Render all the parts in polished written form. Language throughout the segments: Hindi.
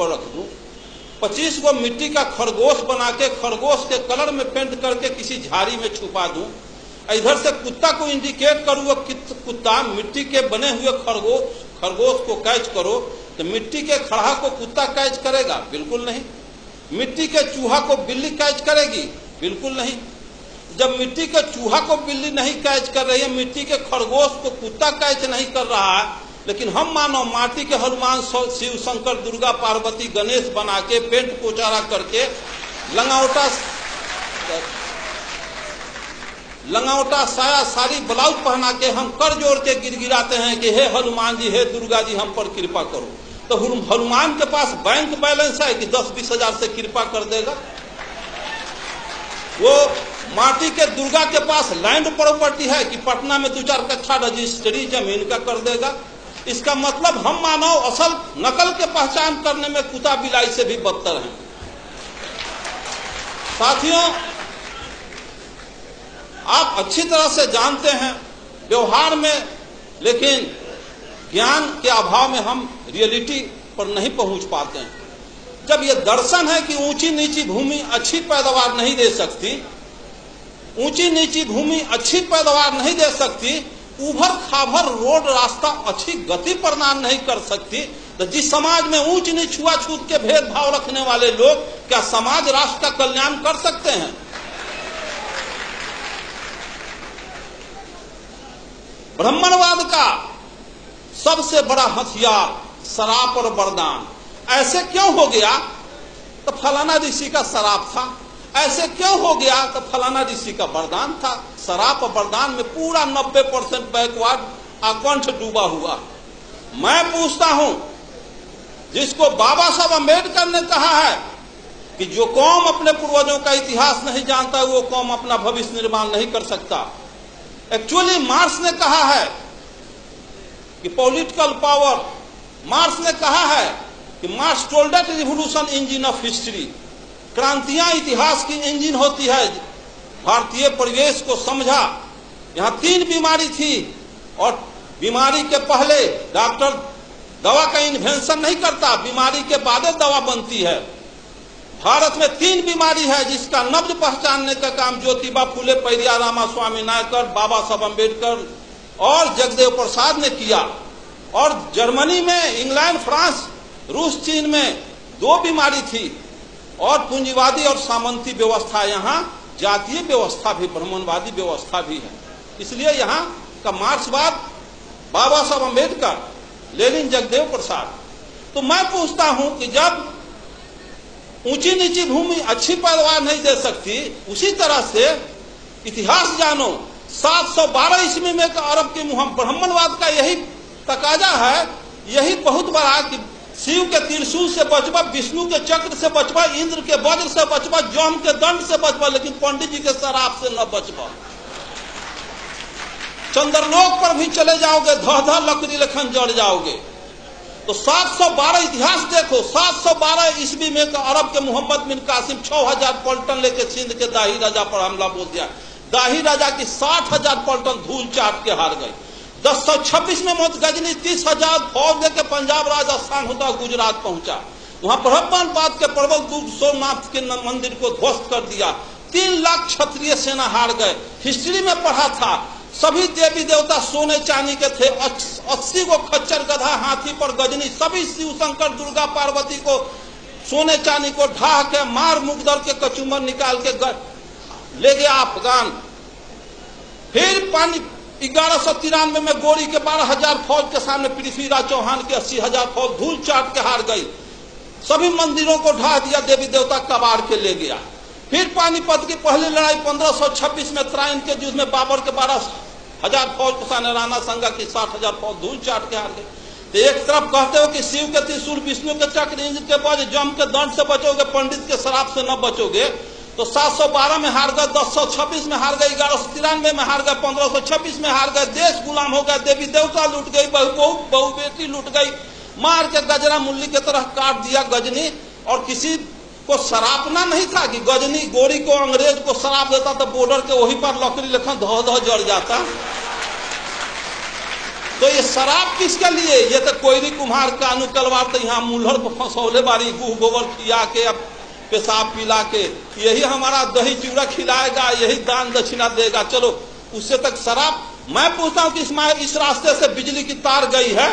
पर रख दूं, 25 को मिट्टी का खरगोश बना के खरगोश के कलर में पेंट करके किसी झाड़ी में छुपा दूं, इधर से कुत्ता को इंडिकेट करूं, वो कुत्ता मिट्टी के बने हुए खरगोश को कैच करो, तो मिट्टी के खड़हा को कुत्ता कैच करेगा? बिल्कुल नहीं। मिट्टी के चूहा को बिल्ली कैच करेगी? बिल्कुल नहीं। जब मिट्टी के चूहा को बिल्ली नहीं कैच कर रही है, मिट्टी के खरगोश को कुत्ता कैच नहीं कर रहा है, लेकिन हम मानो माटी के हनुमान, शिव, शंकर, दुर्गा, पार्वती, गणेश बना के पेंट पोचारा करके लंगावटा साया साड़ी ब्लाउज पहना के हम कर जोड़ के गिड़गिड़ाते हैं कि हे हनुमान जी, हे दुर्गा जी, हम पर कृपा करो। तो हनुमान के पास बैंक बैलेंस है कि 10-20 हजार से कृपा कर देगा? वो माटी के दुर्गा के पास लैंड प्रॉपर्टी है कि पटना में 2-4 कट्ठा रजिस्ट्री जमीन का कर देगा? इसका मतलब हम मानव असल नकल के पहचान करने में कुत्ता बिलाई से भी बदतर हैं। साथियों, आप अच्छी तरह से जानते हैं व्यवहार में, लेकिन ज्ञान के अभाव में हम रियलिटी पर नहीं पहुंच पाते हैं। जब यह दर्शन है कि ऊंची नीची भूमि अच्छी पैदावार नहीं दे सकती, ऊंची नीची भूमि अच्छी पैदावार नहीं दे सकती, उभर खाभर रोड रास्ता अच्छी गति प्रदान नहीं कर सकती, तो जिस समाज में ऊंच नीच छुआछूत के भेदभाव रखने वाले लोग क्या समाज राष्ट्र का कल्याण कर सकते हैं? ब्राह्मणवाद का सबसे बड़ा हथियार शराब और वरदान। ऐसे क्यों हो गया? तो फलाना ऋषि का शराब था। ऐसे क्यों हो गया? तो फलाना ऋषि का वरदान था। शराब और वरदान में पूरा 90% बैकवर्ड आकंठ डूबा हुआ। मैं पूछता हूं, जिसको बाबा साहब अम्बेडकर ने कहा है कि जो कौम अपने पूर्वजों का इतिहास नहीं जानता, वो कौम अपना भविष्य निर्माण नहीं कर सकता। एक्चुअली मार्क्स ने कहा है कि पॉलिटिकल पावर, मार्क्स ने कहा है कि Marx told that revolution engine of history, क्रांतियां इतिहास की इंजन होती है। भारतीय परिवेश को समझा। यहां 3 बीमारी थी और बीमारी के पहले डॉक्टर दवा का इन्वेंशन नहीं करता, बीमारी के बाद दवा बनती है। भारत में 3 बीमारी है जिसका नब्ज पहचानने का काम ज्योतिबा फुले, पेरियार रामास्वामी नायकर, बाबा साहब अम्बेडकर और जगदेव प्रसाद ने किया। और जर्मनी में, इंग्लैंड, फ्रांस, रूस, चीन में 2 बीमारी थी। और पूंजीवादी और सामंती व्यवस्था, यहाँ जातीय व्यवस्था भी, ब्राह्मणवादी व्यवस्था भी है। इसलिए यहाँ का मार्क्सवाद बाबा साहब अम्बेडकर, लेनिन, जगदेव प्रसाद। तो मैं पूछता हूं कि जब ऊंची नीची भूमि अच्छी पैदावार नहीं दे सकती, उसी तरह से इतिहास जानो। 712 ईस्वी में अरब के मुहम्मद, ब्राह्मणवाद का यही तकाजा है, यही बहुत बड़ा कि शिव के त्रिशूल से बचबा, विष्णु के चक्र से बचबा, इंद्र के वज्र से बचबा, जम के दंड से बचबा, लेकिन पंडित जी के शराब से न बचबा। चंद्रलोक पर भी चले जाओगे, धह लकड़ी लेखन जड़ जाओगे। तो 712 इतिहास देखो। 712 ईस्वी में अरब के मोहम्मद बिन कासिम 6000 पलटन लेके सिंध के दाही राजा पर हमला बोल दिया। दाही राजा की 60,000 पलटन धूल चाट के हार गई। 1026 में मोहम्मद गजनी 30,000 फौज लेके पंजाब, राजस्थान होता गुजरात पहुंचा। वहां ब्रह्मपाद के प्रबल दूत सोमनाथ के मंदिर को ध्वस्त कर दिया। 3 लाख क्षत्रिय सेना हार गए। हिस्ट्री में पढ़ा था, सभी देवी देवता सोने चांदी के थे। 80 को खच्चर, गधा, हाथी पर गजनी, सभी शिव, शंकर, दुर्गा, पार्वती को सोने चांदी को ढाह के मार मुगदर के कचूमर निकाल के ले गया अफगान। फिर 1193 में गोरी के 12,000 फौज के सामने पृथ्वीराज चौहान के 80,000 फौज धूल चाट के हार गई। सभी मंदिरों को ढा दिया, देवी देवता कबाड़ के ले गया। फिर पानीपत की पहली लड़ाई 1526 में त्राइन के युद्ध में बाबर के 12,000 फौज के सामने राणा संगा की 60,000 फौज धूल चाट के हार गई। तो एक तरफ कहते हो कि शिव के त्रिशूल, विष्णु के चक्र, इंद्र के वज्र, जम के दंड से बचोगे, पंडित के शराब से न बचोगे। तो 712 में हार गए, 1026 में हार गए, 1193 में हार गए, 1526 में हार गए। देश गुलाम हो गया, देवी देवता लूट गई, बहु बेटी लूट गई, मार के गजरा मुल्ली की तरह काट दिया गजनी। और किसी को सरापना नहीं था कि गजनी गोरी को अंग्रेज को शराब देता तो बॉर्डर के वहीं पर लकड़ी लेखन धो जड़ जाता। तो ये शराब किसके लिए? ये तो कोयरी कुम्हार का अनुकलवार तो यहाँ मुल्हर को फंसौले बारी गुह गोबर खिया के अब पेशाब पिला के यही हमारा दही चूड़ा खिलाएगा, यही दान दक्षिणा देगा, चलो उससे तक शराब। मैं पूछता हूँ कि इसमें इस रास्ते से बिजली की तार गई है,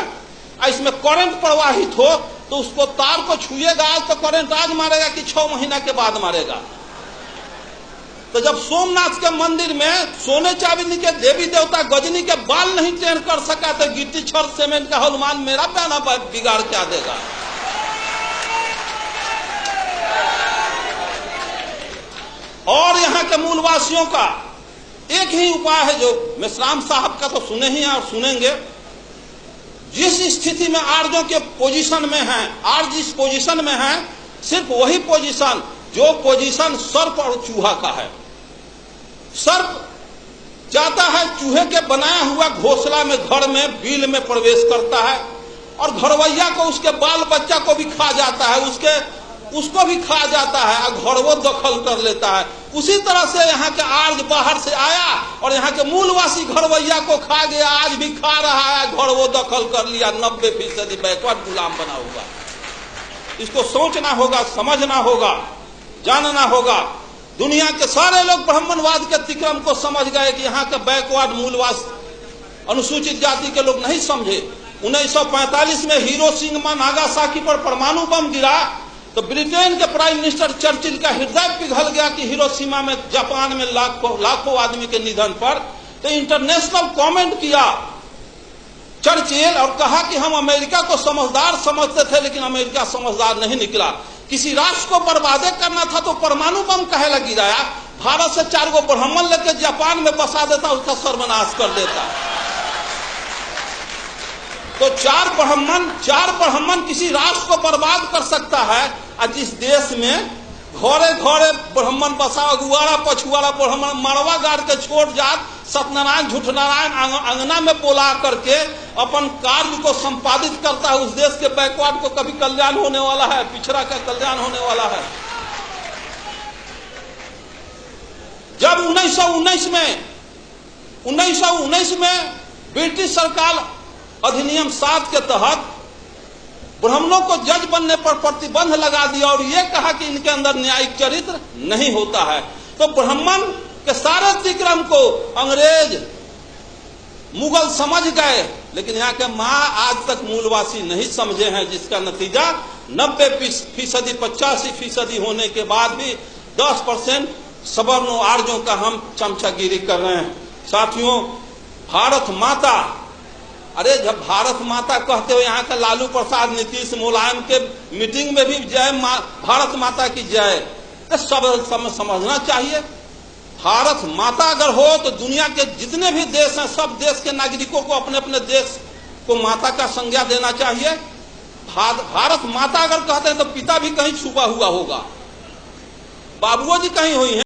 इसमें करंट प्रवाहित हो तो उसको तार को छुएगा आज तो करंट आज मारेगा कि 6 महीना के बाद मारेगा? तो जब सोमनाथ के मंदिर में सोने चांदी के देवी देवता गजनी के बाल नहीं ट्रेन कर सका तो गिट्टी छड़ सीमेंट का हनुमान मेरा बयाना बिगाड़ क्या देगा? और यहाँ के मूलवासियों का एक ही उपाय है जो मेश्राम साहब का तो सुने ही और सुनेंगे। जिस स्थिति में आर्यों के पोजीशन में है, आर्य जिस पोजीशन में है, सिर्फ वही पोजीशन जो पोजीशन सर्प और चूहा का है। सर्प जाता है चूहे के बनाया हुआ घोंसला में, घर में बिल में प्रवेश करता है और घरवैया को, उसके बाल बच्चा को भी खा जाता है, उसको भी खा जाता है और घर वो दखल कर लेता है। उसी तरह से यहाँ के आर्य बाहर से आया और यहाँ के मूलवासी घरवैया को खा गया, आज भी खा रहा है, घर वो दखल कर लिया। 90% बैकवर्ड गुलाम बना हुआ। इसको सोचना होगा, समझना होगा, जानना होगा। दुनिया के सारे लोग ब्राह्मणवाद के अतिक्रम को समझ गए कि यहाँ के बैकवर्ड मूलवास अनुसूचित जाति के लोग नहीं समझे। 1945 में हिरोशिमा नागासाकी पर परमाणु बम गिरा तो ब्रिटेन के प्राइम मिनिस्टर चर्चिल का हृदय पिघल गया कि हिरोशिमा में, जापान में लाखों आदमी के निधन पर। तो इंटरनेशनल कमेंट किया चर्चिल और कहा कि हम अमेरिका को समझदार समझते थे लेकिन अमेरिका समझदार नहीं निकला। किसी राष्ट्र को बर्बादे करना था तो परमाणु बम काहे लग गिराया? भारत से 4 गो ब्राह्मण लेकर जापान में बसा देता, उसका सर्वनाश कर देता। तो 4 ब्राह्मण किसी राष्ट्र को बर्बाद कर सकता है। और जिस देश में घरे घरे ब्राह्मण बसा, अगुआरा पछुआरा ब्राह्मण मरवा गाड़ के छोड़ जात, सत्यनारायण झूठनारायण अंगना में बोला करके अपन कार्य को संपादित करता है, उस देश के बैकवर्ड को कभी कल्याण होने वाला है? पिछड़ा का कल्याण होने वाला है? जब 1919 में ब्रिटिश सरकार अधिनियम 7 के तहत ब्राह्मणों को जज बनने पर प्रतिबंध लगा दिया और यह कहा कि इनके अंदर न्यायिक चरित्र नहीं होता है, तो ब्राह्मण के सारे अतिक्रम को अंग्रेज मुगल समझ गए, लेकिन यहाँ के माँ आज तक मूलवासी नहीं समझे हैं, जिसका नतीजा 90% 85% होने के बाद भी 10% सवर्णों आर्यों का हम चमचागिरी कर रहे हैं। साथियों, भारत माता, अरे जब भारत माता कहते हो, यहाँ का लालू प्रसाद, नीतीश, मुलायम के मीटिंग में भी जय भारत माता की जय, तो सब समझना चाहिए। भारत माता अगर हो तो दुनिया के जितने भी देश हैं, सब देश के नागरिकों को अपने अपने देश को माता का संज्ञा देना चाहिए। भारत माता अगर कहते हैं तो पिता भी कहीं छुपा हुआ होगा, बाबुओ जी कहीं हुई है।